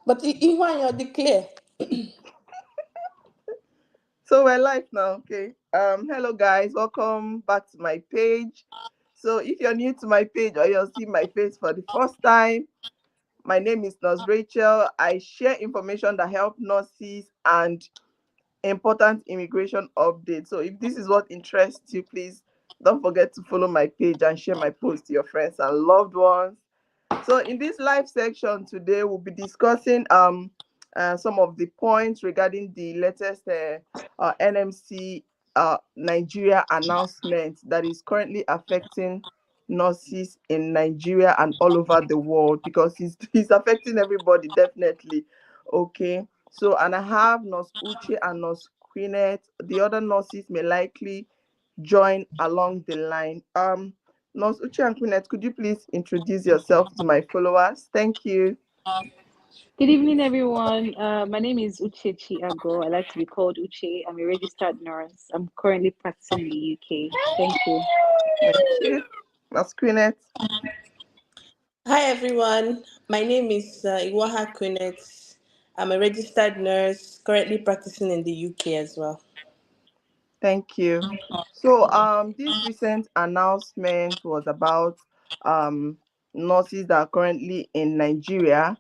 But even you're declare. So we're live now, okay. Hello guys, welcome back to my page. So if you're new to my page or you're seeing my face for the first time, my name is Nurse Rachel. I share information that help nurses and important immigration updates. So if this is what interests you, please don't forget to follow my page and share my post to your friends and loved ones. So in this live section today, we'll be discussing some of the points regarding the latest NMC Nigeria announcement that is currently affecting nurses in Nigeria and all over the world, because it's affecting everybody definitely. Okay. So, and I have Nurse Uche and Nurse Queenette. The other nurses may likely join along the line. Nurse Uche and Queenette, could you please introduce yourself to my followers? Thank you. Good evening, everyone. My name is Uche Chiago. I like to be called Uche. I'm a registered nurse. I'm currently practicing in the UK. Thank you. Thank you. Nurse Queenette. Hi everyone, my name is Iwaha Quinnet. I'm a registered nurse currently practicing in the UK as well. Thank you. So this recent announcement was about um nurses that are currently in Nigeria.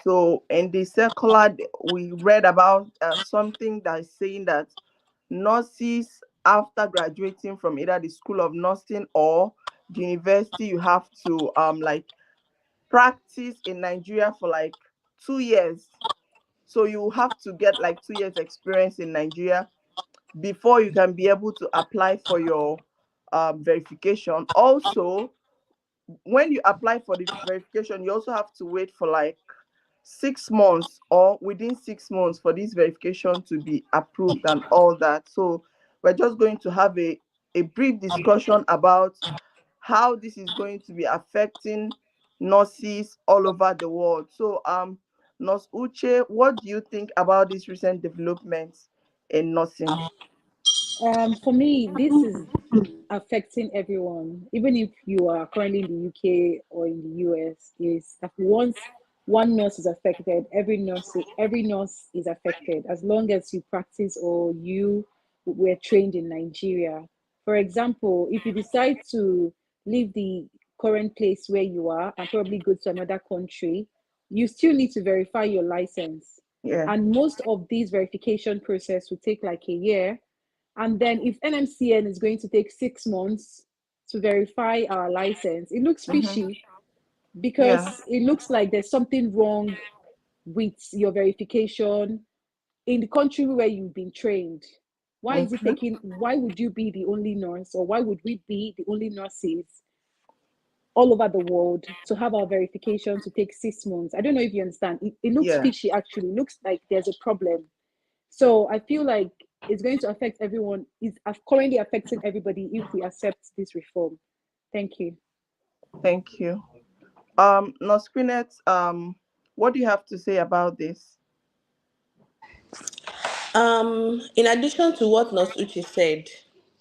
So in the circular we read about something that is saying that nurses after graduating from either the School of Nursing or the university, you have to like practice in Nigeria for like 2 years. So you have to get like 2 years experience in Nigeria before you can be able to apply for your verification. Also, when you apply for the verification, you also have to wait for like 6 months or within 6 months for this verification to be approved and all that. So we're just going to have a brief discussion about how this is going to be affecting nurses all over the world. So Nurse Uche, what do you think about these recent developments in nursing? For me, this is affecting everyone, even if you are currently in the UK or in the US. Is that once one nurse is affected, every nurse is affected. As long as you practice or you were trained in Nigeria. For example, if you decide to leave the current place where you are and probably go to another country, you still need to verify your license. Yeah. And most of these verification process will take like a year. And then if NMCN is going to take 6 months to verify our license, it looks Mm-hmm. fishy Yeah. because it looks like there's something wrong with your verification in the country where you've been trained. Why is it Mm-hmm. taking, why would you be the only nurse, or why would we be the only nurses all over the world to have our verification to take 6 months? I don't know if you understand. It looks Yeah. fishy, actually. It looks like there's a problem. So I feel like it's going to affect everyone. It's currently affecting everybody if we accept this reform. Thank you. Thank you. Nurse Queenette, what do you have to say about this? In addition to what Nurse Uche said,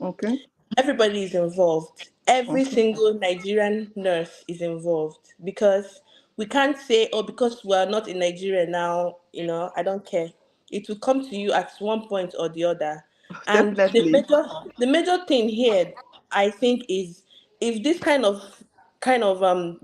Okay. everybody is involved. Every Okay. single Nigerian nurse is involved because we can't say, oh, because we're not in Nigeria now, I don't care. It will come to you at one point or the other. And the Definitely. major the major thing here, I think, is if this kind of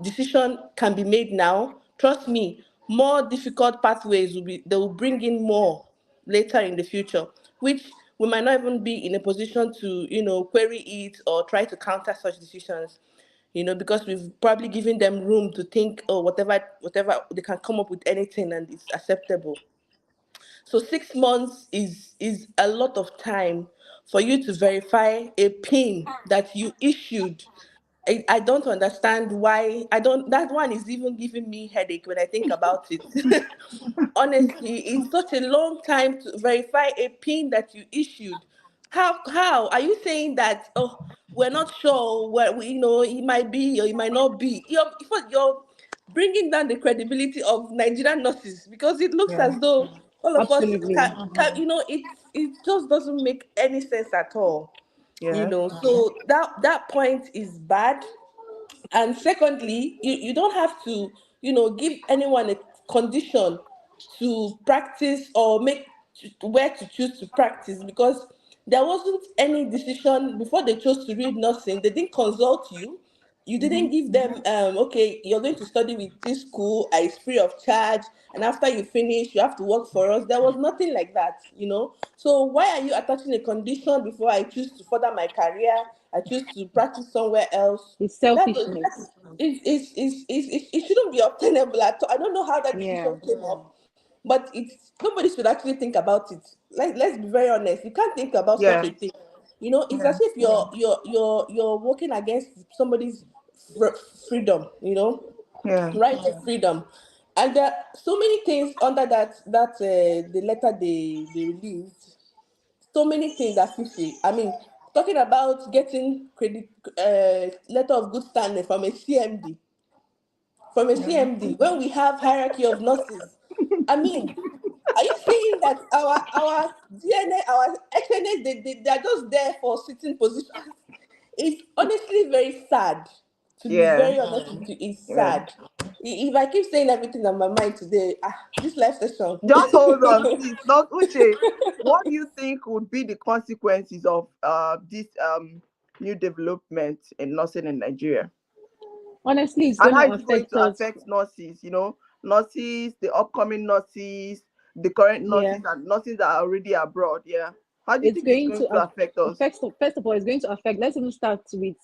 decision can be made now, trust me, more difficult pathways they will bring in more later in the future, which we might not even be in a position to, query it or try to counter such decisions, because we've probably given them room to think, oh, whatever they can come up with anything and it's acceptable. So 6 months is a lot of time for you to verify a pin that you issued. I don't understand why. I don't That one is even giving me headache when I think about it. Honestly, it's such a long time to verify a pin that you issued. How are you saying that, oh, we're not sure where it might be or it might not be? You're bringing down the credibility of Nigerian nurses, because it looks Yeah. as though all of us Absolutely. it just doesn't make any sense at all. Yeah. So that point is bad. And secondly, you don't have to give anyone a condition to practice or make where to choose to practice, because there wasn't any decision before they chose to read nursing. They didn't consult you. You didn't Mm-hmm. give them okay, you're going to study with this school, it's free of charge, and after you finish you have to work for us. There was nothing like that, you know. So why are you attaching a condition before I choose to further my career, I choose to practice somewhere else? It's That selfishness. it shouldn't be obtainable at all. I don't know how that Yeah. decision came up, but it's nobody should actually think about it. Let's be very honest. You can't think about such Yeah. a thing. You know, it's Yeah. as if you're working against somebody's fr- freedom. You know, Yeah. right to freedom, and there are so many things under the letter they released. So many things are fishy. I mean, talking about getting credit letter of good standing from a CMD, Yeah. when we have hierarchy of nurses. I mean, are you saying that our DNA, our HNS, they are just there for sitting positions? It's honestly very sad. To be Yeah. very honest with you, it's Yeah. sad. If I keep saying everything on my mind today, this live session. Just hold on, please. Not Uche. What do you think would be the consequences of this new development in nursing in Nigeria? Honestly, it's And going how to is it going affect to us. affect nurses? Nurses, the upcoming nurses, the current Yeah. nurses, and nurses that are already abroad. Yeah. How do you It's think it's going going to to affect us? first of all, it's going to affect. Let's even start with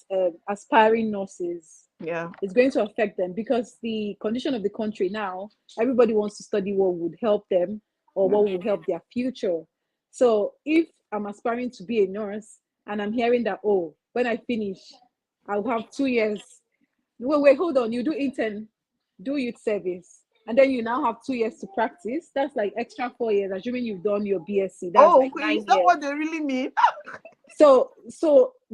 aspiring nurses. Yeah. It's going to affect them because the condition of the country now, everybody wants to study what would help them or Yeah. what will help their future. So if I'm aspiring to be a nurse and I'm hearing that, oh, when I finish, I'll have 2 years. Wait, hold on. You do intern, do youth service, and then you now have 2 years to practice. That's like extra 4 years, assuming you've done your BSc. That's Oh, like is nine that years. what they really mean? So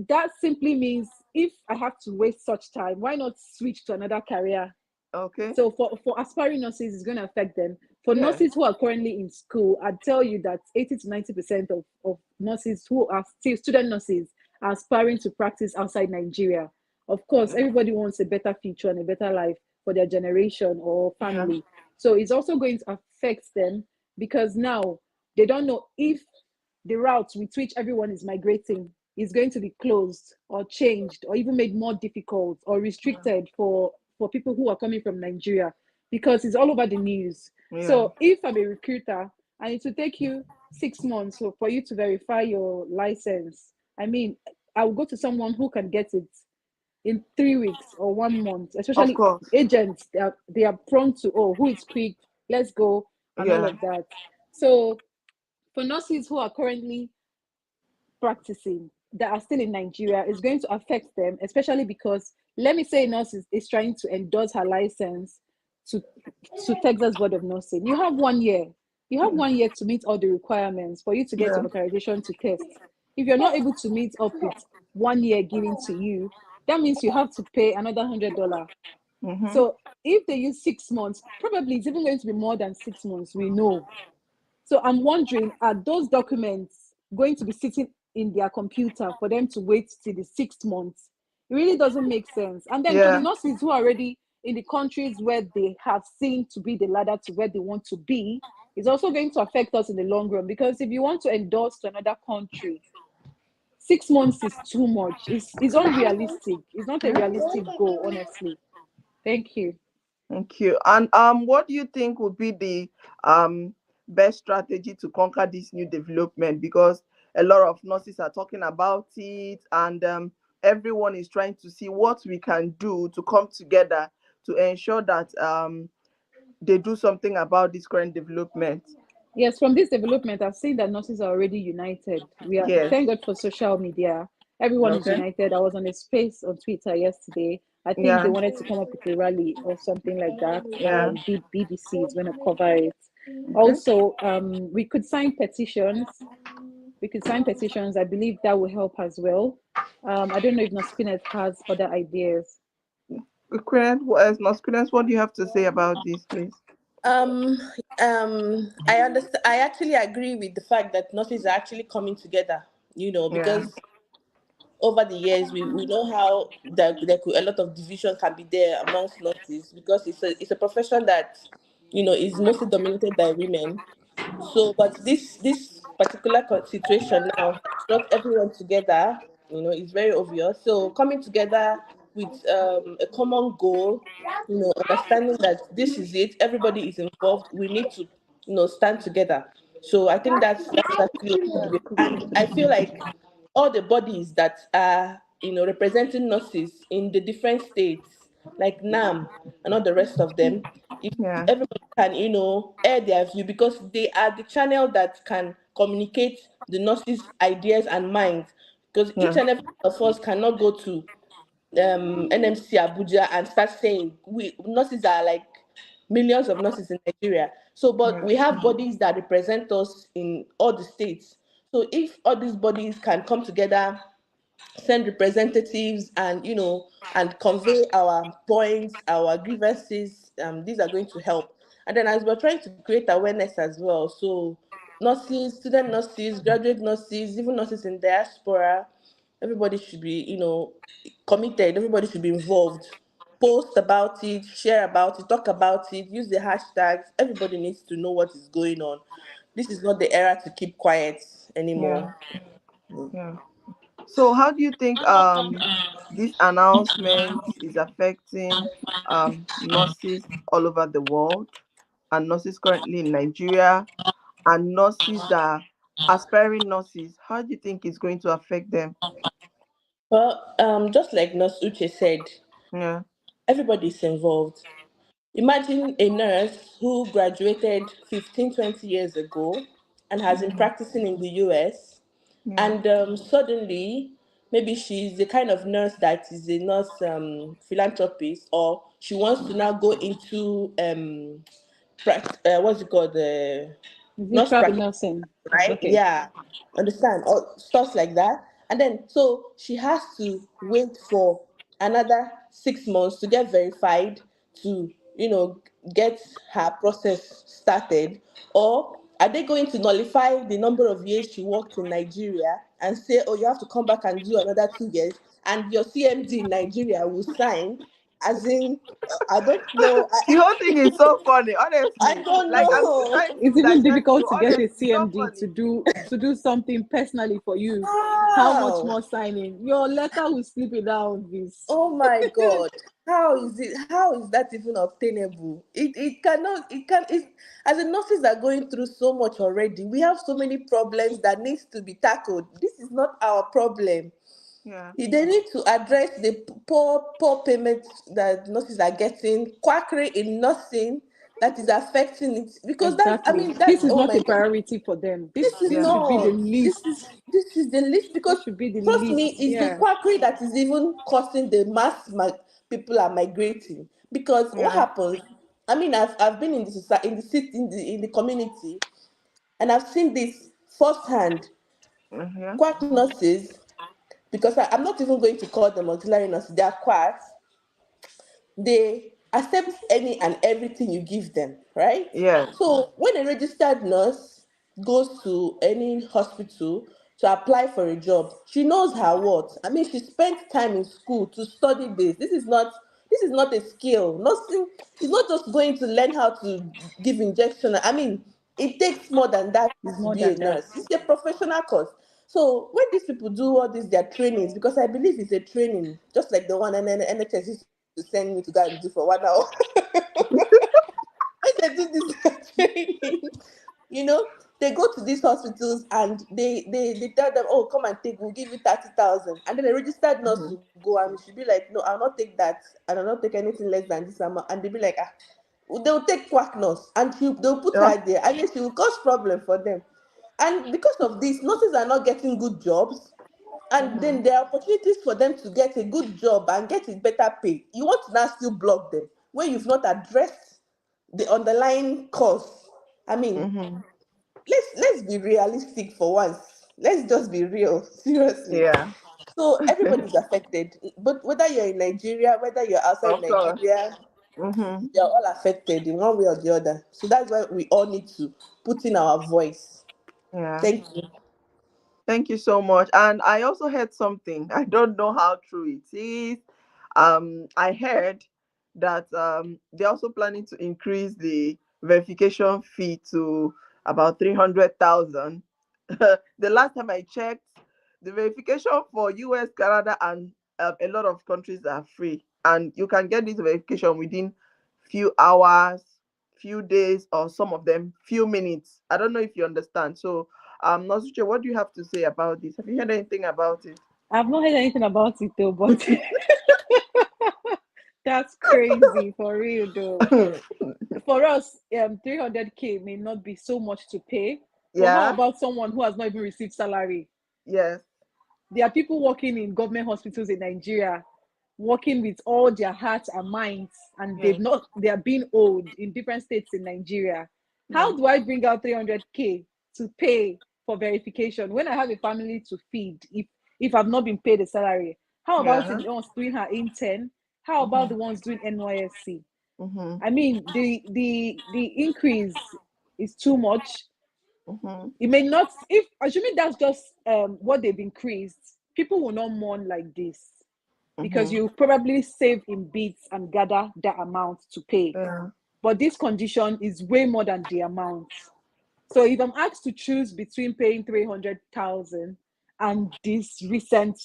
that simply means if I have to waste such time, why not switch to another career? Okay. So for aspiring nurses, it's going to affect them. For Yeah. nurses who are currently in school, I'd tell you that 80 to 90% of nurses who are still student nurses are aspiring to practice outside Nigeria. Of course, everybody wants a better future and a better life for their generation or Yeah. family. So it's also going to affect them because now they don't know if the route with which everyone is migrating is going to be closed or changed or even made more difficult or restricted for people who are coming from Nigeria because it's all over the news. Yeah. So if I'm a recruiter and it will take you 6 months for you to verify your license, I mean, I will go to someone who can get it in 3 weeks or 1 month, Of especially course. agents. They are prone to, oh, who is quick, let's go, and all Yeah. of that. So for nurses who are currently practicing that are still in Nigeria is going to affect them, especially because let me say a nurse is trying to endorse her license to Texas Board of Nursing. You have 1 year. You have 1 year to meet all the requirements for you to get Yeah. your authorization to test. If you're not able to meet up with 1 year given to you, that means you have to pay another $100. Mm-hmm. So if they use 6 months, probably it's even going to be more than 6 months. We know. So I'm wondering, are those documents going to be sitting in their computer for them to wait till the 6 month? It really doesn't make sense. And then for the Yeah. nurses who are already in the countries where they have seen to be the ladder to where they want to be, it's also going to affect us in the long run because if you want to endorse to another country, 6 months is too much. It's unrealistic. It's not a realistic goal, honestly. Thank you. Thank you. And what do you think would be the um best strategy to conquer this new development? Because a lot of nurses are talking about it, and everyone is trying to see what we can do to come together to ensure that they do something about this current development. Yes, from this development, I've seen that nurses are already united. We are Yes. thank God for social media. Everyone is Okay. united. I was on a space on Twitter yesterday. I think they Yeah. wanted to come up with a rally or something like that. Yeah. BBC is going to cover it. Okay. Also, we could sign petitions. We could sign petitions. I believe that will help as well. I don't know if Nospinet has other ideas. Queen, what else? Not what do you have to say about this, please? Um, I understand. I actually agree with the fact that nurses are actually coming together. You know, Yeah. because over the years we know how a lot of division can be there amongst nurses, because it's a profession that is mostly dominated by women. So, but this particular situation now has brought everyone together. It's very obvious. So, coming together with a common goal, understanding that this is it. Everybody is involved. We need to, stand together. So, I think that's actually a good way. And I feel like all the bodies that are, representing nurses in the different states, like NAM and all the rest of them, if Yeah. everybody can, air their view, because they are the channel that can communicate the nurses' ideas and minds. Because each Yeah. and every one of us cannot go to NMC Abuja and start saying we nurses are like millions of nurses in Nigeria. So, but Yeah. we have bodies that represent us in all the states. So, if all these bodies can come together, send representatives, and and convey our points, our grievances, these are going to help. And then, as we're trying to create awareness as well, so nurses, student nurses, graduate nurses, even nurses in diaspora, everybody should be committed. Everybody should be involved. Post about it, share about it, talk about it, use the hashtags. Everybody needs to know what is going on. This is not the era to keep quiet Yeah. anymore. Yeah. So, how do you think this announcement is affecting nurses all over the world, and nurses currently in Nigeria, and nurses that are aspiring nurses? How do you think it's going to affect them? Well, just like Nurse Uche said, Yeah. everybody is involved. Imagine a nurse who graduated 15, 20 years ago and has been practicing in the US, Yeah. and suddenly, maybe she's the kind of nurse that is a nurse philanthropist, or she wants to now go into what's it called, the Is it nurse private practice, nursing? right? Okay. Yeah, understand, or stuff like that. And then, so she has to wait for another 6 months to get verified, to get her process started. Or are they going to nullify the number of years she worked in Nigeria and say, oh, you have to come back and do another 2 years, and your CMD in Nigeria will sign, as in, I don't know. The whole thing is so funny, I honestly. don't Like, I'm still know. trying It's to even digest you. difficult to get a Honestly, it's so CMD funny. to do something personally for you. How much How? more signing? Your letter will slip it down this. Oh my God. How is it? How is that even obtainable? It cannot, it can, it, as the nurses are going through so much already. We have so many problems that needs to be tackled. This is not our problem. Yeah. They need to address the poor payments that nurses are getting, quackery in nursing that is affecting it. Because that's, I Exactly. mean, that's, This is oh not my a God. priority for them. This is This Yeah. should be the not. This least. is this is the least, because This should be the trust me, least. it's the Yeah. quackery that is even causing the people are migrating. Because what Yeah. happens? I mean, I've been in the society, in the city, in the community, and I've seen this firsthand. Yeah. Quack nurses, because I'm not even going to call them auxiliary nurses. They are quacks. They accept any and everything you give them, right? Yes. So when a registered nurse goes to any hospital to apply for a job, she knows her worth. I mean, she spent time in school to study this. This is not a skill. Nothing. It's not just going to learn how to give injection. I mean, it takes more than that to It's be more a than nurse. that. It's a professional course. So when these people do all these their trainings, because I believe it's a training, just like the one NHS used to send me to go and do for 1 hour. When they do this training, you know, they go to these hospitals and they tell them, oh, come and take, we'll give you 30,000. And then a registered nurse Hmm. will go and she'll be like, no, I'll not take that. And I'll not take anything less than this amount. And they'll be like, ah, they'll take quack nurse and they'll put Yeah. her there. And then she will cause problem for them. And because of this, nurses are not getting good jobs, and then there are opportunities for them to get a good job and get a better pay. You want to now still block them when you've not addressed the underlying cause. I mean, Hmm. let's be realistic for once. Let's just be real, seriously. Yeah. So everybody's affected, but whether you're in Nigeria, whether you're outside Of course. Nigeria, Hmm. they're all affected in one way or the other. So that's why we all need to put in our voice. Yeah. Thank you. Thank you so much. And I also heard something. I don't know how true it is. I heard that they're also planning to increase the verification fee to about 300,000. The last time I checked, the verification for US, Canada, and a lot of countries are free, and you can get this verification within few hours, few days, or some of them few minutes. I don't know if you understand. So, Nosuche, what do you have to say about this? Have you heard anything about it? I've not heard anything about it though, but that's crazy for real though. For us, 300K may not be so much to pay, but how Yeah. about someone who has not even received salary? Yes. There are people working in government hospitals in Nigeria, working with all their hearts and minds, and Yes. they are being owed in different states in Nigeria. Yes. How do I bring out 300K to pay for verification when I have a family to feed? If I've not been paid a salary, how about Yeah. the ones doing her intern? How about Mm-hmm. the ones doing NYSC? Mm-hmm. I mean, the increase is too much. Mm-hmm. It may not, if assuming that's just what they've increased, people will not mourn like this because Mm-hmm. you probably save in bits and gather that amount to pay. Yeah. But this condition is way more than the amount. So if I'm asked to choose between paying 300,000 and this recent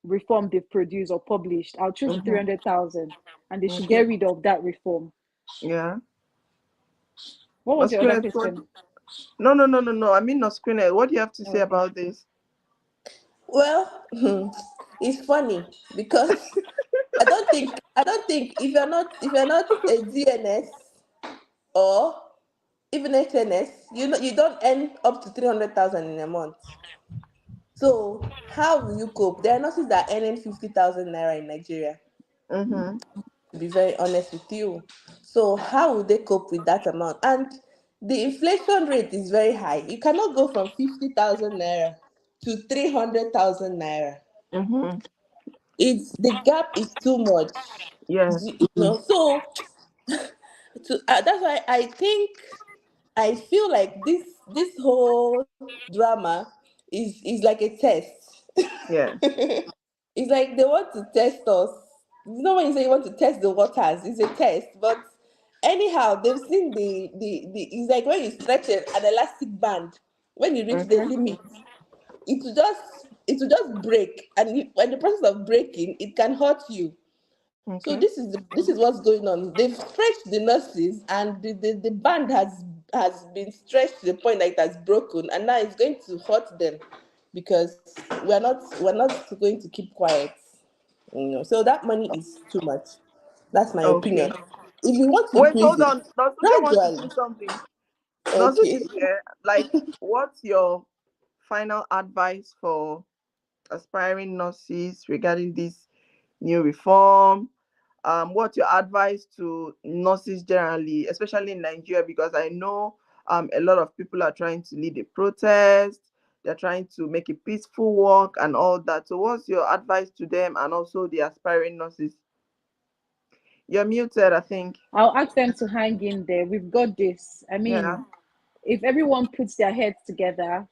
reform they've produced or published, I'll choose the Mm-hmm. 300,000, and they should Okay. get rid of that reform. Yeah. What was your other Noskune, what? question? No, no, no, no, no. I mean, Noskune, what do you have to say Okay. about this? Well, it's funny because I don't think if you're not a DNS or even HNS, you don't earn up to 300,000 in a month. So how will you cope? There are nurses that are earning 50,000 naira in Nigeria. Mm-hmm. To be very honest with you, so how will they cope with that amount? And the inflation rate is very high. You cannot go from 50,000 naira to 300,000 naira. Mm-hmm. It's the gap is too much. Yes. So that's why I feel like this whole drama is like a test. Yes. It's like they want to test us. You know when you say you want to test the waters, it's a test. But anyhow, they've seen the it's like when you stretch an elastic band, when you reach the Okay. limit, it will just break. And when the process of breaking, it can hurt you. So Okay. this is what's going on. They've stretched the nurses, and the band has been stretched to the point that it has broken, and now it's going to hurt them because we're not going to keep quiet. So that money is too much. That's my opinion. Okay. If you want to Wait, increase hold it on. Nosuche wants to say gradually, something. Nosuche okay. is here. Like, what's your final advice for aspiring nurses regarding this new reform? What's your advice to nurses generally, especially in Nigeria? Because I know a lot of people are trying to lead a protest, they're trying to make a peaceful walk and all that. So, what's your advice to them and also the aspiring nurses? You're muted, I think. I'll ask them to hang in there. We've got this. I Yeah, mean, if everyone puts their heads together,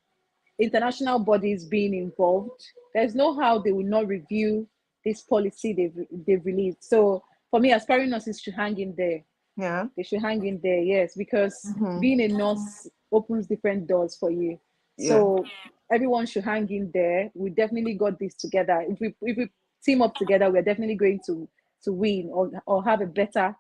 international bodies being involved, there's no how they will not review this policy they've released. So for me, aspiring nurses should hang in there. yeah, They should hang in there, yes, because mm-hmm. being a nurse opens different doors for you. Yeah, So everyone should hang in there. We definitely got this together. If we team up together, we're definitely going to win or have a better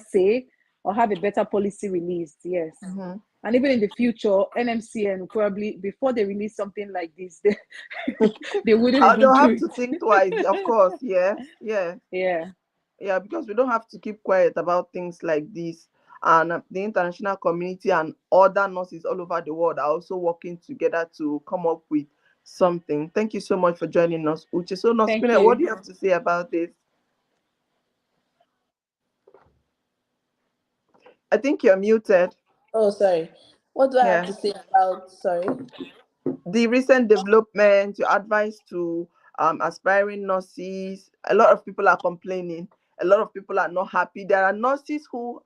say or have a better policy released. Yes. mm-hmm. And even in the future, NMCN will probably, before they release something like this, they wouldn't even They'll do have to it. think twice, of course. Yes, yeah. Yeah. Yeah, because we don't have to keep quiet about things like this. And the international community and other nurses all over the world are also working together to come up with something. Thank you so much for joining us, Uche. So, Thank Nospina, what you. do you have to say about this? I think you're muted. Oh, sorry. What do I have Yeah. to say about? Sorry. The recent development, your advice to aspiring nurses. A lot of people are complaining. A lot of people are not happy. There are nurses who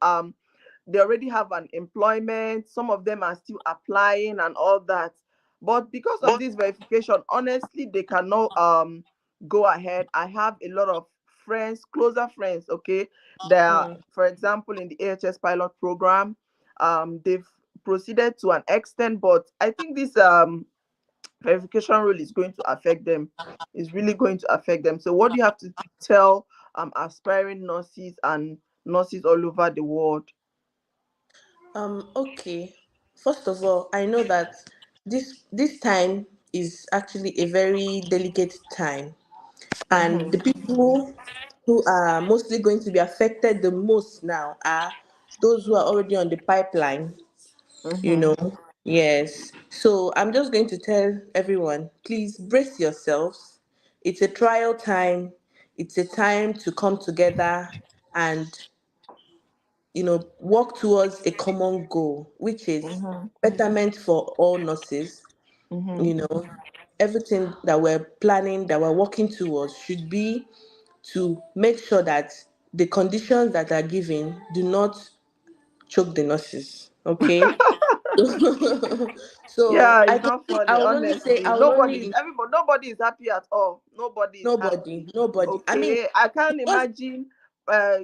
they already have an employment. Some of them are still applying and all that. But because of this verification, honestly, they cannot go ahead. I have a lot of friends, closer friends, okay, they are, for example, in the AHS pilot program, they've proceeded to an extent, but I think this verification rule is going to affect them, is really going to affect them. So what do you have to tell aspiring nurses and nurses all over the world? Okay. First of all, I know that this time is actually a very delicate time, and Mm-hmm. the people who are mostly going to be affected the most now are those who are already on the pipeline. You Mm-hmm. know, yes. So I'm just going to tell everyone, please brace yourselves. It's a trial time. It's a time to come together and work towards a common goal, which is Mm-hmm. betterment for all nurses. Mm-hmm. You know, everything that we're planning, that we're working towards, should be to make sure that the conditions that are given do not choke the nurses. Okay. So Yeah, I it's can not only, I funny, will only say, honestly. Nobody is happy at all. Nobody is happy. nobody. I mean, Okay, I can't just imagine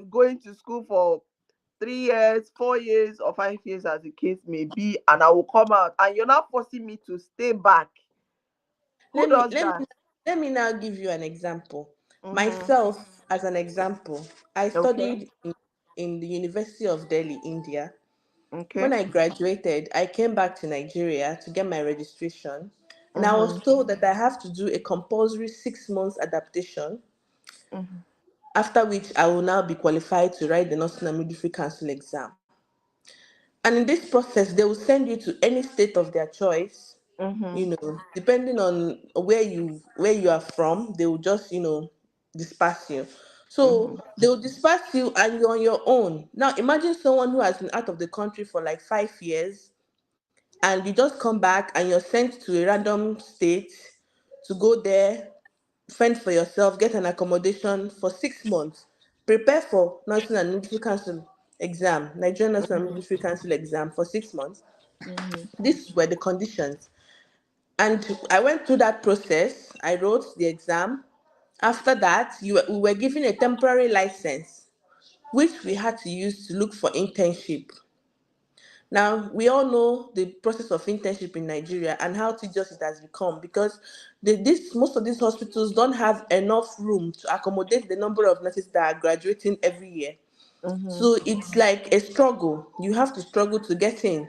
going to school for 3 years, 4 years, or 5 years, as the case may be, and I will come out, and you're not forcing me to stay back. Who let me does let me that? let me now give you an example. Mm-hmm. Myself, as an example, I Okay. studied in the University of Delhi, India. Okay. When I graduated, I came back to Nigeria to get my registration, and I Mm-hmm. was told that I have to do a compulsory 6 months adaptation, Mm-hmm. after which I will now be qualified to write the Nursing and Midwifery Council exam. And in this process, they will send you to any state of their choice. Mm-hmm. Depending on where you are from, they will just disperse you. Mm-hmm. So they will disperse you, and you're on your own. Now imagine someone who has been out of the country for like 5 years, and you just come back and you're sent to a random state to go there, fend for yourself, get an accommodation for 6 months, prepare for Nursing and Midwifery Council exam, Nigerian Nursing and Midwifery Council exam for 6 months. Mm-hmm. These were the conditions. And I went through that process. I wrote the exam. After that, we were given a temporary license, which we had to use to look for internship. Now, we all know the process of internship in Nigeria and how tedious it has become, because most of these hospitals don't have enough room to accommodate the number of nurses that are graduating every year. Mm-hmm. So it's like a struggle. You have to struggle to get in.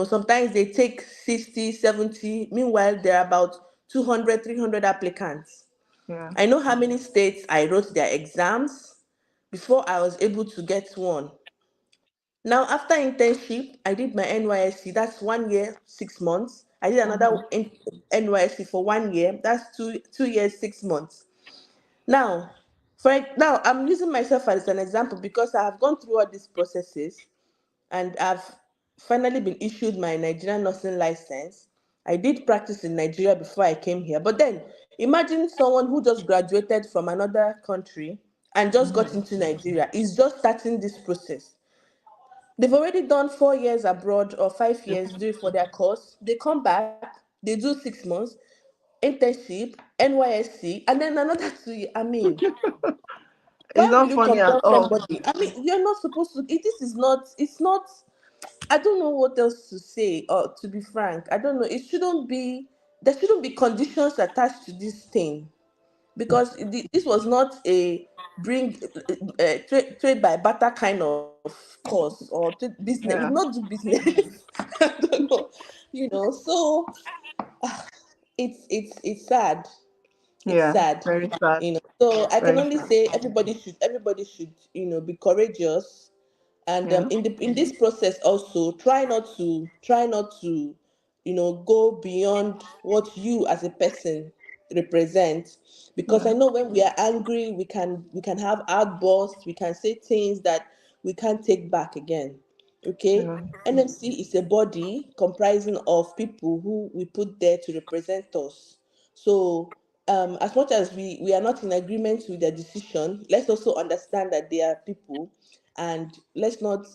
Sometimes they take 60, 70. Meanwhile, there are about 200, 300 applicants. Yeah. I know how many states I wrote their exams before I was able to get one. Now, after internship, I did my NYSC. That's 1 year, 6 months. I did Mm-hmm. another NYSC for 1 year. That's two years, 6 months. Now, now I'm using myself as an example because I have gone through all these processes, and I've finally been issued my Nigerian nursing license. I did practice in Nigeria before I came here. But then imagine someone who just graduated from another country and just got Mm-hmm. into Nigeria is just starting this process. They've already done 4 years abroad or 5 years doing for their course. They come back, they do 6 months, internship, NYSC, and then another 2 years. I mean, It's why will not you funny at compel all. somebody? I mean, you're not supposed to. This is not. It's not. I don't know what else to say. Or to be frank, I don't know. It shouldn't be. There shouldn't be conditions attached to this thing, because this was not a bring trade by barter kind of course or business. We did not Yeah. do business. I don't know. So it's sad. It's Yeah. sad. Very sad. So I can Very only sad. say everybody should be courageous, and Yeah. in this process also try not to go beyond what you as a person represent, because I Yeah. know when we are angry we can have outbursts, we can say things that we can't take back again. Okay. Yeah. NMC is a body comprising of people who we put there to represent us. So as much as we are not in agreement with their decision, let's also understand that they are people, and let's not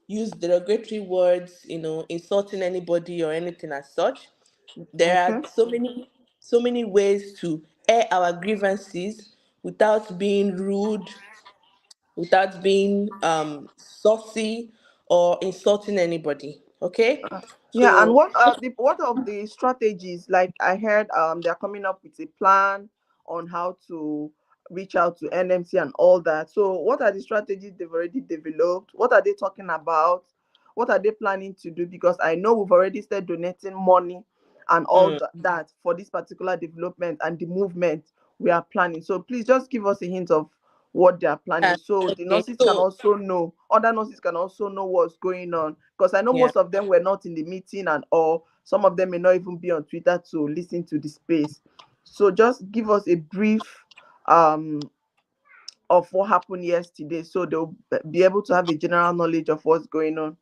use derogatory words, insulting anybody or anything as such. There Okay. are so many ways to air our grievances without being rude, without being saucy or insulting anybody. Okay, Yeah, and so what of the strategies? Like I heard they're coming up with a plan on how to reach out to NMC and all that. So what are the strategies they've already developed? What are they talking about? What are they planning to do? Because I know we've already started donating money and all mm, that for this particular development and the movement we are planning. So please just give us a hint of what they are planning, so the okay, nurses can so also know, other nurses can also know what's going on, because I know yeah. most of them were not in the meeting and all. Some of them may not even be on Twitter to listen to the space. So just give us a brief um of what happened yesterday, so they'll be able to have a general knowledge of what's going on.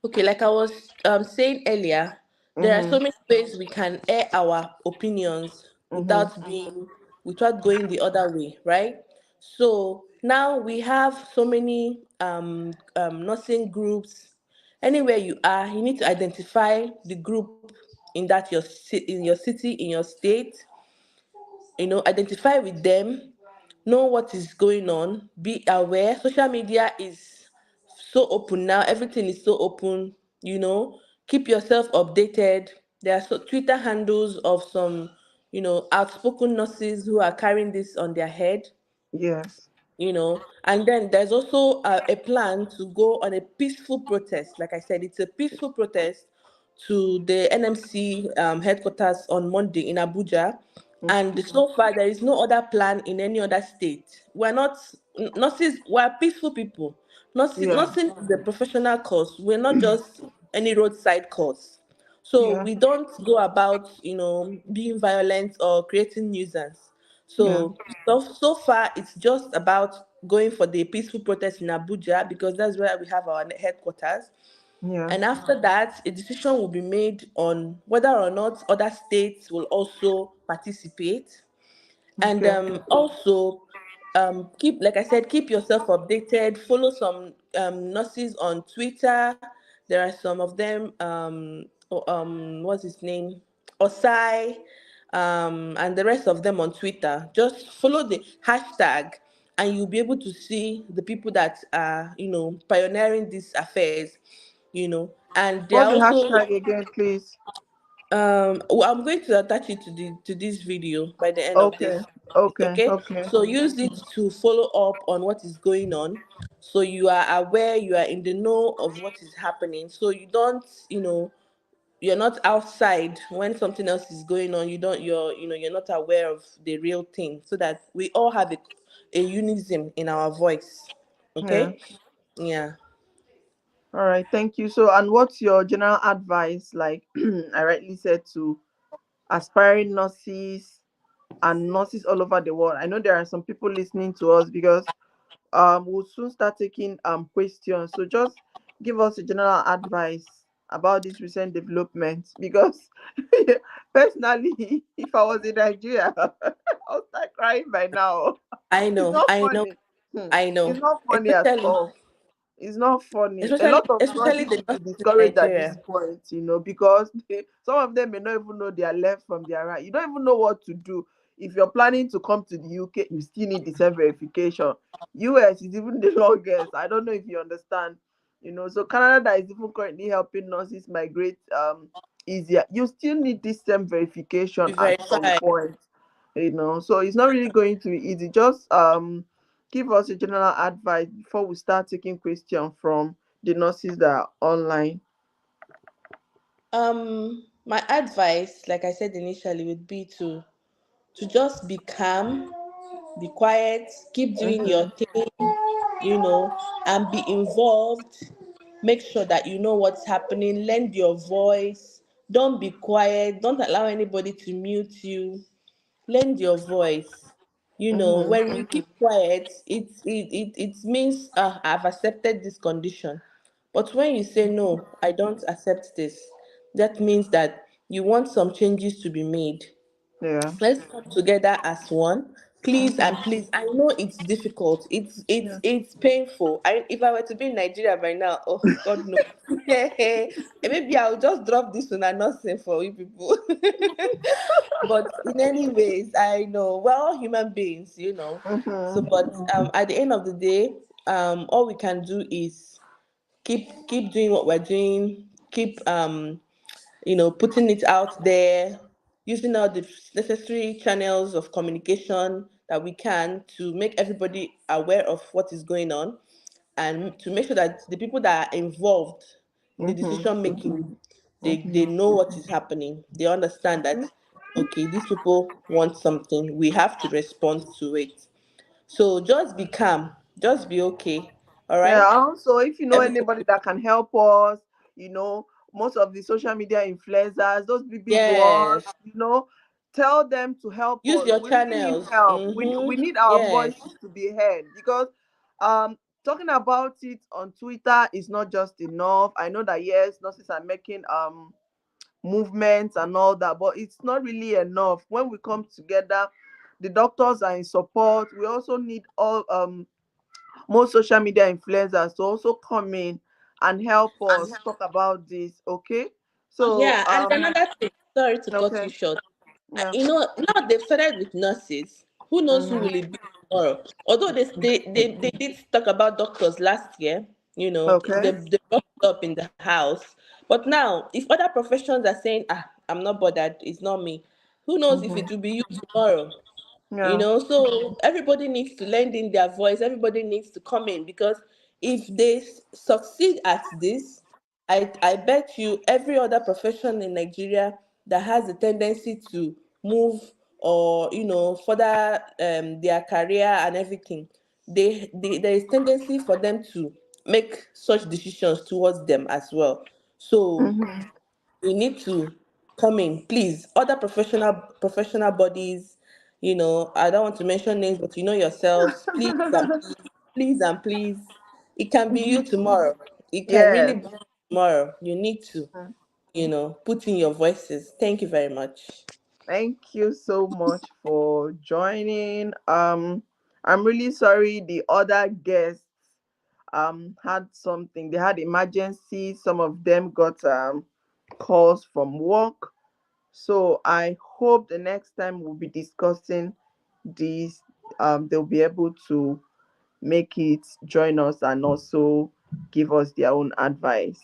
Okay, like I was saying earlier, there are Mm-hmm. so many ways we can air our opinions Mm-hmm. without going the other way, right? So now we have so many nursing groups. Anywhere you are, you need to identify the group in that in your city, in your state, identify with them, know what is going on, be aware. Social media is so open now, everything is so open, keep yourself updated. There are Twitter handles of some outspoken nurses who are carrying this on their head. Yes. And then there's also a plan to go on a peaceful protest. Like I said, it's a peaceful protest to the NMC headquarters on Monday in Abuja. And Okay. so far there is no other plan in any other state. We're not nurses, we're peaceful people. Yeah. Nursing is a professional course. We're not just any roadside course. So Yeah. we don't go about, being violent or creating nuisance. Yeah. So far, it's just about going for the peaceful protest in Abuja because that's where we have our headquarters. Yeah. And after that, a decision will be made on whether or not other states will also participate. And Okay. also, keep, like I said, keep yourself updated. Follow some nurses on Twitter. There are some of them. What's his name? Osai, and the rest of them on Twitter. Just follow the hashtag, and you'll be able to see the people that are, pioneering these affairs. And they are What's the also hashtag again, please? well, I'm going to attach it to this video by the end of Okay. this. Okay. Okay, Okay. so use it to follow up on what is going on, so you are aware, you are in the know of what is happening, so you don't, you're not outside when something else is going on. You don't, you're not aware of the real thing, so that we all have a unison in our voice. Yeah. Okay, yeah. All right, thank you. So, and what's your general advice? Like I rightly said, to aspiring nurses and nurses all over the world. I know there are some people listening to us, because we'll soon start taking questions. So just give us a general advice about this recent development, because personally, if I was in Nigeria, I'll start crying by now. I It's know, not I know, funny. I It's know. not funny at Especially, all. It's not funny. A especially, lot of especially nurses the will be nurses in discouraged at this Nigeria. point, because some of them may not even know their left from their right. You don't even know what to do. If you're planning to come to the UK, you still need the self verification. US is even the longest. I don't know if you understand. So Canada is even currently helping nurses migrate easier. You still need this self verification Be at some verified. point. So it's not really going to be easy. Just give us a general advice before we start taking questions from the nurses that are online. My advice, like I said initially, would be to just be calm, be quiet, keep doing your Mm-hmm. thing, and be involved. Make sure that you know what's happening. Lend your voice. Don't be quiet. Don't allow anybody to mute you. Lend your voice. Mm-hmm. When you keep quiet, it means, I've accepted this condition. But when you say no, I don't accept this, that means that you want some changes to be made. Yeah. Let's come together as one. please and please, I know it's difficult, Yeah. it's painful. If I were to be in Nigeria by now, oh god no. Maybe I'll just drop this one and not say for you people. But in any ways, I know we're all human beings, so Mm-hmm. but at the end of the day, all we can do is keep doing what we're doing, keep putting it out there, using all the necessary channels of communication that we can to make everybody aware of what is going on, and to make sure that the people that are involved in the Mm-hmm. decision making, they Mm-hmm. know what is happening. They understand that, okay, these people want something. We have to respond to it. So just be calm. Just be okay. All Yeah, right? also, if you know Everything. anybody that can help us, you know, most of the social media influencers, those big ones, Yes. tell them to help Use us. your We really need channels. help. We Mm-hmm. need our Yes. voices to be heard, because um talking about it on Twitter is not just enough. I know that yes, nurses are making movements and all that, but it's not really enough. When we come together, the doctors are in support. We also need all more social media influencers to also come in and help us talk about this. Okay, so Yeah, and another thing, sorry to cut you okay, short. yeah. Now they've started with nurses. Who knows who will Mm-hmm. it be tomorrow? Although they did talk about doctors last year, Okay. they brought it up in the house. But now, if other professions are saying, I'm not bothered, it's not me, who knows if Mm-hmm. it will be you tomorrow? Yeah. So everybody needs to lend in their voice, everybody needs to come in, because if they succeed at this, I bet you every other profession in Nigeria that has a tendency to move, or further their career and everything, there is tendency for them to make such decisions towards them as well. So Mm-hmm. we need to come in, please. Other professional bodies, I don't want to mention names, but you know yourselves, please and please, please and please. It can be you tomorrow. It can really Yes. be you tomorrow. You need to, put in your voices. Thank you very much. Thank you so much for joining. I'm really sorry the other guests had something. They had emergency. Some of them got calls from work. So I hope the next time we'll be discussing this, they'll be able to make it join us and also give us their own advice.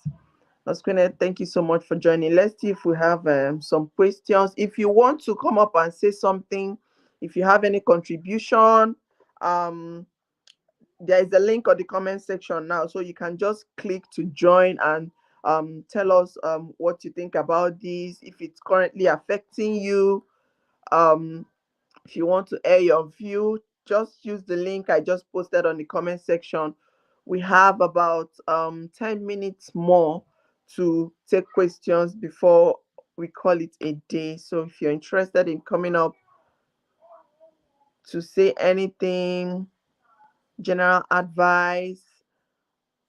Osquene, thank you so much for joining. Let's see if we have some questions. If you want to come up and say something, if you have any contribution, um, there is a link on the comment section now, so you can just click to join and tell us what you think about this, if it's currently affecting you. Um, if you want to air your view, just use the link I just posted on the comment section. We have about 10 minutes more to take questions before we call it a day. So if you're interested in coming up to say anything, general advice,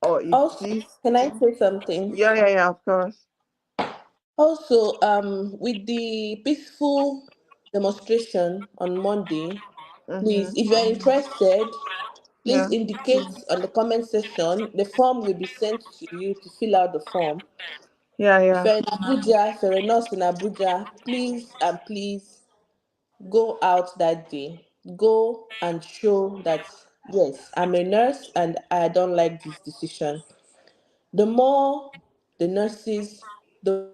or if Also, this, can I say something? yeah, of course. Also, with the peaceful demonstration on Monday, please, if Mm-hmm. you're interested, please Yeah, indicate on the comment section. The form will be sent to you to fill out the form. If yeah. you're in Abuja, if you're a nurse in Abuja, please and please go out that day. Go and show that, yes, I'm a nurse and I don't like this decision. The more the nurses, the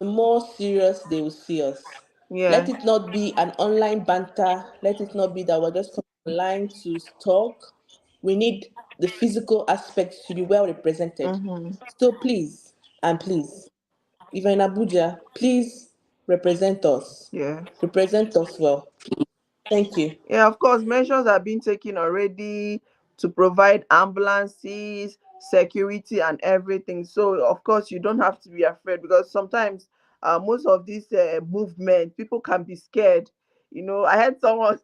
more serious they will see us. Let it not be an online Yeah. banter. Let it not be that we're just coming online to talk. We need the physical aspect to be well represented. So Mm-hmm. please and please, if you're in Abuja, please represent us. Yeah. Represent us well. Thank you. Yeah, of course, measures are being taken already to provide ambulances, security, and everything. So, of course, you don't have to be afraid, because sometimes most of these movement, people can be scared. I had someone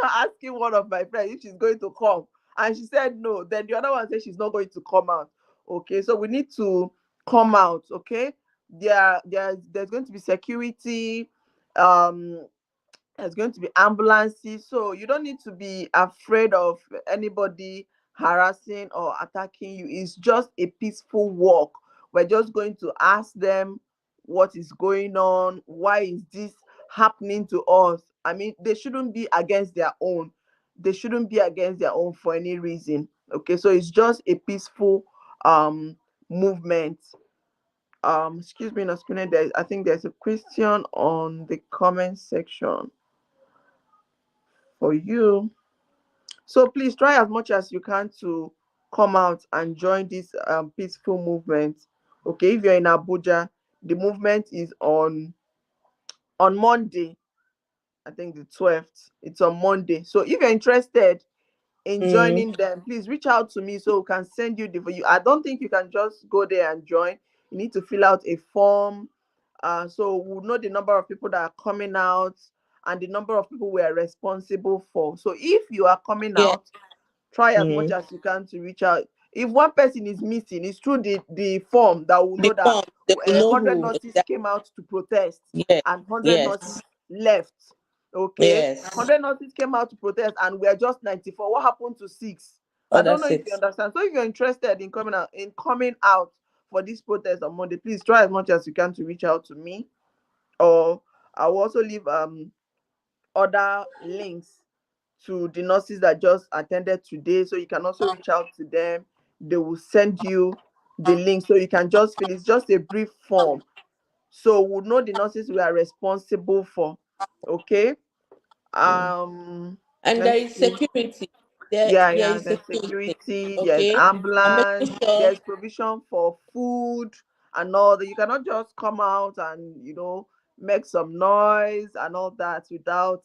asking one of my friends if she's going to come, and she said no. Then the other one said she's not going to come out. Okay, so we need to come out. Okay, there's going to be security. Um, There's going to be ambulances, so you don't need to be afraid of anybody harassing or attacking you. It's just a peaceful walk. We're just going to ask them what is going on, why is this happening to us. I mean, they shouldn't be against their own. They shouldn't be against their own for any reason. Okay, so it's just a peaceful movement. Excuse me, Naskune, I think there's a question on the comment section for you. So please try as much as you can to come out and join this peaceful movement. Okay, if you're in Abuja, the movement is on Monday. I think the 12th. It's on Monday. So if you're interested in Mm. joining them, please reach out to me so we can send you the. I don't think you can just go there and join. You need to fill out a form. So we'll know the number of people that are coming out and the number of people we are responsible for. So if you are coming Yeah. out, try as much Mm. as you can to reach out. If one person is missing, it's through the form that will know The that form, they will know 100 who nurses exactly. came out to protest Yes. and 100 Yes. nurses left. Okay, Yes. 100 nurses came out to protest and we are just 94. What happened to six? I Oh, don't know that's if you it. understand. So if you're interested in coming out for this protest on Monday, please try as much as you can to reach out to me, or I will also leave other links to the nurses that just attended today, so you can also reach out to them. They will send you the link so you can just fill. It's just a brief form, so we'll know the nurses we are responsible for. Okay. Mm. And there Let's is see. security. Yeah, There yeah, is there's security. security, there's Okay. I'm ambulance, making sure. there's provision for food and all that. You cannot just come out and make some noise and all that without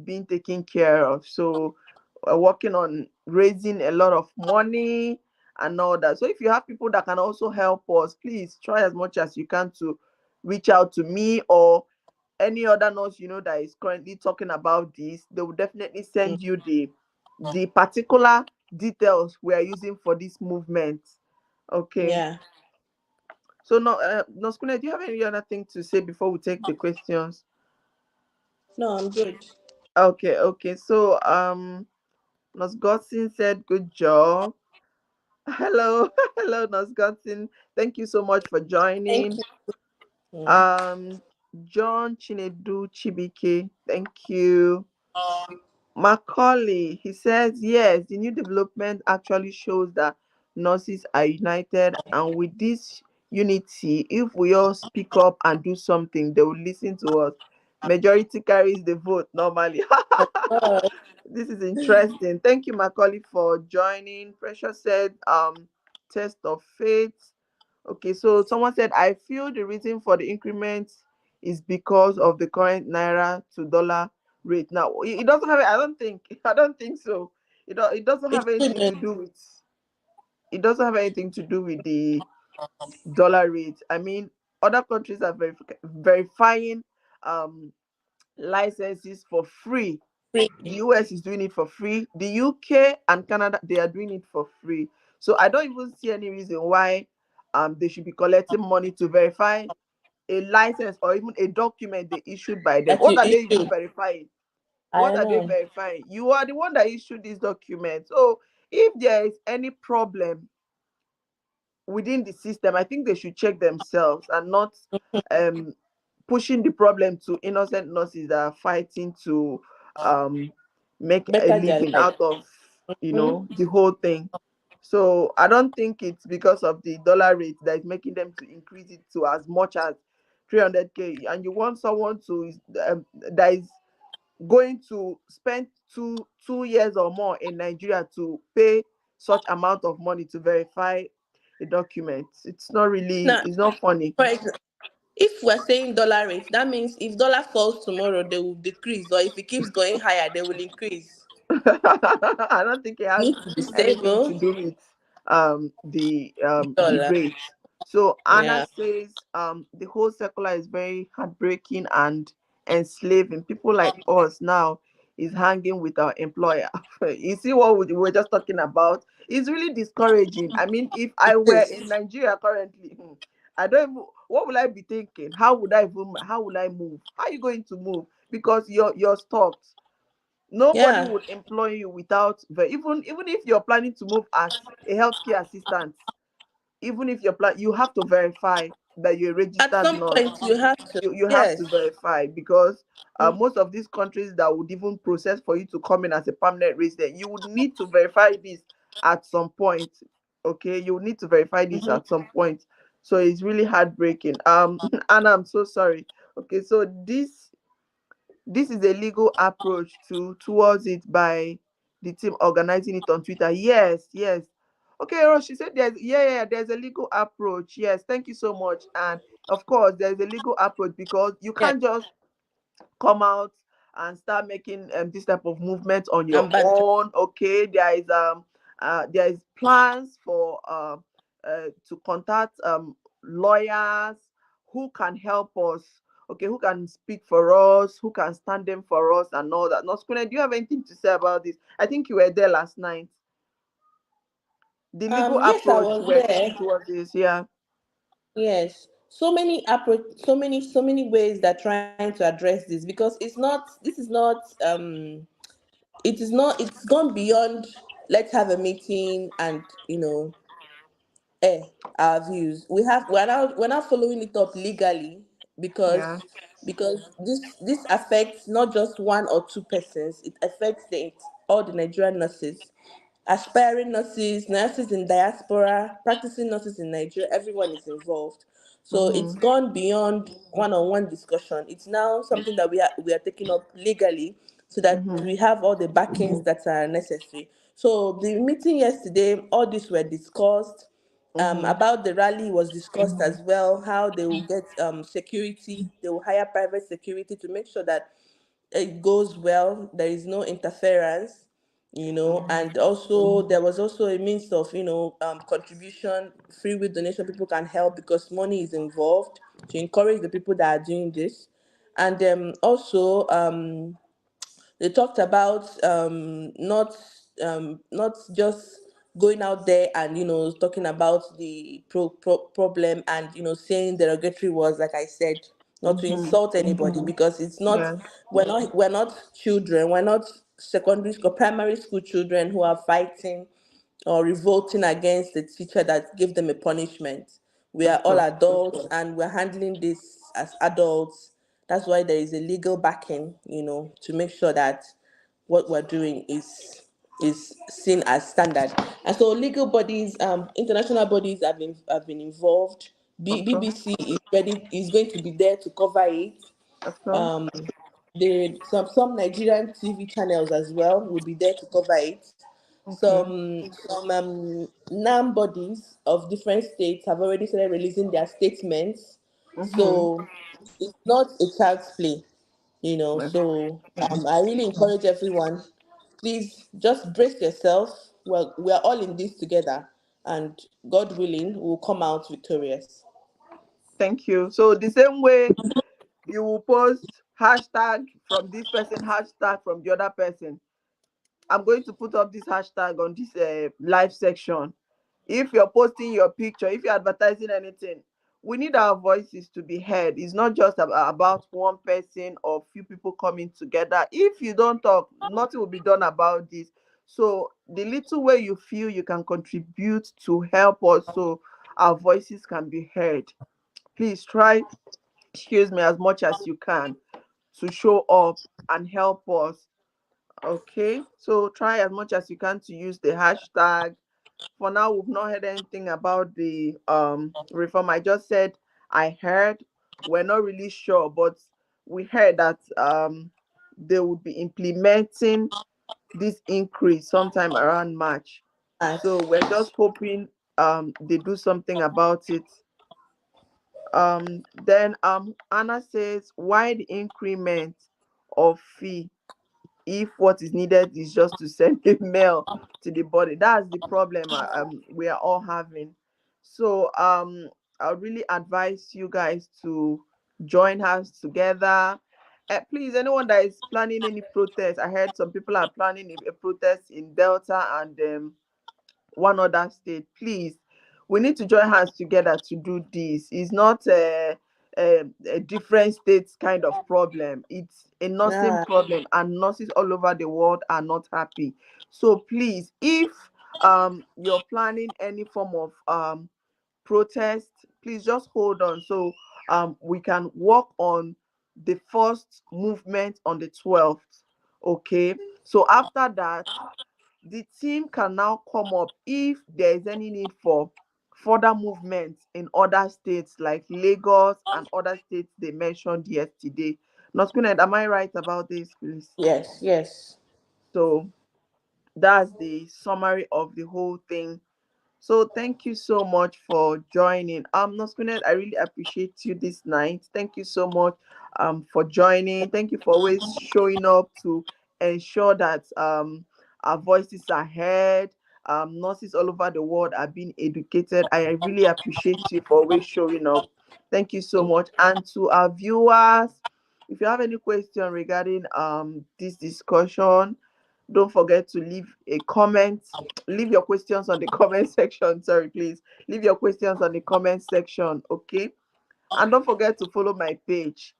being taken care of. So we're working on raising a lot of money and all that. So if you have people that can also help us, please try as much as you can to reach out to me or any other nurse that is currently talking about this. They will definitely Mm. send you the particular details we are using for this movement. Okay. Yeah. So no, Noskune, do you have any other thing to say before we take the questions? No, I'm good. Okay, okay. So Nos Godson said good job. Hello, hello, Nos Godson. Thank you so much for Thank joining. you. Mm. Um, John Chinedu Chibike, thank you. Macaulay, he says, yes, the new development actually shows that nurses are united, and with this unity, if we all speak up and do something, they will listen to us. Majority carries the vote normally. Oh, This is interesting. Thank you, Macaulay, for joining. Precious said, test of faith. Okay, so someone said, I feel the reason for the increment is because of the current naira to dollar rate. Now, it doesn't have, I don't think so. It doesn't it have anything shouldn't. to do with, it doesn't have anything to do with the dollar rate. I mean, other countries are verifying um, licenses for free. Free. The US is doing it for free. The UK and Canada, they are doing it for free. So I don't even see any reason why they should be collecting money to verify a license or even a document they issued by them. That What you are they even issue. verifying? I What don't are they know. verifying? You are the one that issued this document. So if there is any problem within the system, I think they should check themselves and not um pushing the problem to innocent nurses that are fighting to um make a Better their living life. out of Mm. the whole thing. So I don't think it's because of the dollar rate that is making them to increase it to as much as 300K, and you want someone to that is going to spend two years or more in Nigeria to pay such amount of money to verify a document. It's not really, Now, it's not funny. for example, if we're saying dollar rate, that means if dollar falls tomorrow, they will decrease, or if it keeps going higher, they will increase. I don't think it has Need to be anything to stable. do with the Dollar. rate. So Anna Yeah. says the whole circular is very heartbreaking and enslaving. People like us now is hanging with our employer. You see what we were just talking about? It's really discouraging. I mean, if It I were is. in Nigeria currently, I don't even, what will I be thinking? How would I move? How are you going to move? because you're stopped. Nobody Yeah. would employ you without even if you're planning to move as a healthcare assistant, even if you're you have to verify that you're a At registered some nurse. point, you have to. You have to Yes. verify, because most of these countries that would even process for you to come in as a permanent resident, you would need to verify this at some point. Okay, you would need to verify this Mm-hmm. at some point. So it's really heartbreaking. And I'm so sorry. Okay, so this is a legal approach towards it by the team organizing it on Twitter. Yes, yes. Okay, Ross, she said there's yeah, there's a legal approach. Yes, thank you so much. And of course, there's a legal approach, because you Yes. can't just come out and start making this type of movement on your I'm back. own. Okay, there is plans for to contact lawyers who can help us. Okay, who can speak for us, who can stand in for us and all that. Now, Skune, do you have anything to say about this? I think you were there last night. The legal Yes, I approach was we're there. taking towards this, yeah. Yes. So many approach, so many ways that trying to address this, because it's not. This is not. It is not. It's gone beyond. Let's have a meeting and our views. We're now following it up legally, Yeah. because this affects not just one or two persons. It affects all the Nigerian nurses, aspiring nurses, nurses in diaspora, practicing nurses in Nigeria. Everyone is involved. So it's Mm-hmm. gone beyond one-on-one discussion. It's now something that we are taking up legally, so that Mm-hmm. we have all the backings that are necessary. So the meeting yesterday, all this were discussed. Mm-hmm. About the rally was discussed as well, how they will get security. They will hire private security to make sure that it goes well, there is no interference, and also there was also a means of contribution, free will donation. People can help because money is involved, to encourage the people that are doing this. And also they talked about not just going out there and talking about the problem, and saying derogatory words, like I said, not to Mm-hmm. insult anybody, because it's not. Yeah. We're not children. We're not secondary school, primary school children who are fighting or revolting against the teacher that gave them a punishment. We are Of all course. adults and we're handling this as adults. That's why there is a legal backing, to make sure that what we're doing is seen as standard. And so legal bodies, international bodies have been involved. Of course. BBC is going to be there to cover it. Of course. Um, some Nigerian TV channels as well will be there to cover it. Okay. Some NAM bodies of different states have already started releasing their statements. Mm-hmm. So it's not a child's play, Well, So I really encourage everyone, please just brace yourself. We're all in this together, and God willing, we'll come out victorious. thank you. So the same way you will post hashtag from this person, hashtag from the other person. I'm going to put up this hashtag on this live section. If you're posting your picture, if you're advertising anything, we need our voices to be heard. It's not just about one person or few people coming together. If you don't talk, nothing will be done about this. So the little way you feel you can contribute to help us, so our voices can be heard, please try, excuse me, as much as you can to show up and help us. Okay, so try as much as you can to use the hashtag. For now, we've not heard anything about the reform. I just said I heard. We're not really sure, but we heard that they would be implementing this increase sometime around March. So we're just hoping they do something about it. Then Anna says, why the increment of fee if what is needed is just to send a mail to the body? That's the problem we are all having. So I would really advise you guys to join hands together. Please, anyone that is planning any protest, I heard some people are planning a protest in Delta and one other state. Please, we need to join hands together to do this. It's not a different states kind of problem. It's a nursing Yeah. problem, and nurses all over the world are not happy. So please, if you're planning any form of protest, please just hold on, so we can work on the first movement on the 12th. Okay, so after that, the team can now come up if there is any need for further movement in other states like Lagos and other states they mentioned yesterday. Notkunet, am I right about this, please? Yes, yes. So that's the summary of the whole thing. So thank you so much for joining. Noskunet, I really appreciate you this night. Thank you so much for joining. Thank you for always showing up to ensure that our voices are heard. Nurses all over the world are being educated. I really appreciate you for always showing up. Thank you so much. And to our viewers, if you have any question regarding this discussion, don't forget to leave a comment. Leave your questions on the comment section. Sorry, please. Leave your questions on the comment section, okay? And don't forget to follow my page.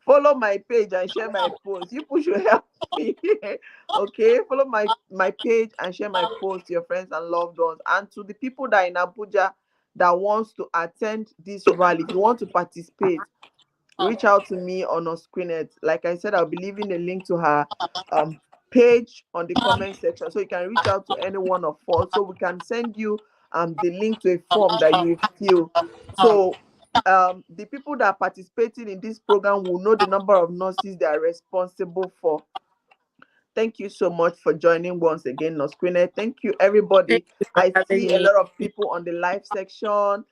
Follow my page and share my post. You push your help me. Okay? Follow my page and share my post to your friends and loved ones. And to the people that are in Abuja that wants to attend this rally, if you want to participate, reach out to me on our screenet. Like I said, I'll be leaving a link to her um page on the comment section, so you can reach out to any one of us, so we can send you the link to a form that you will fill. So the people that are participating in this program will know the number of nurses they are responsible for. Thank you so much for joining once again, Nosquine. Thank you, Thank everybody. you for I having see a me. lot of people on the live section.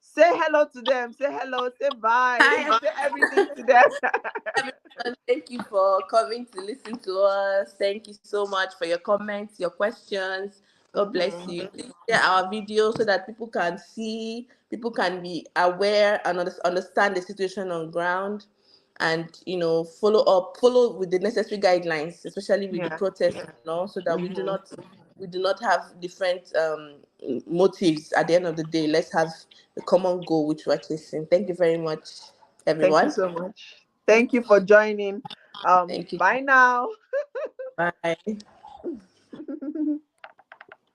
Say hello to them. Say hello. Say bye. Hi, Say everything to them. everyone. Thank you for coming to listen to us. Thank you so much for your comments, your questions. God bless Mhm. you. Please share our video so that people can see, people can be aware and understand the situation on ground, and follow up, follow with the necessary guidelines, especially with the Yeah. protests, so that Mhm. we do not have different motives. At the end of the day, let's have the common goal which we're chasing. Thank you very much, Thank you everyone. so much. Thank you for joining. Thank you. Bye now. Bye.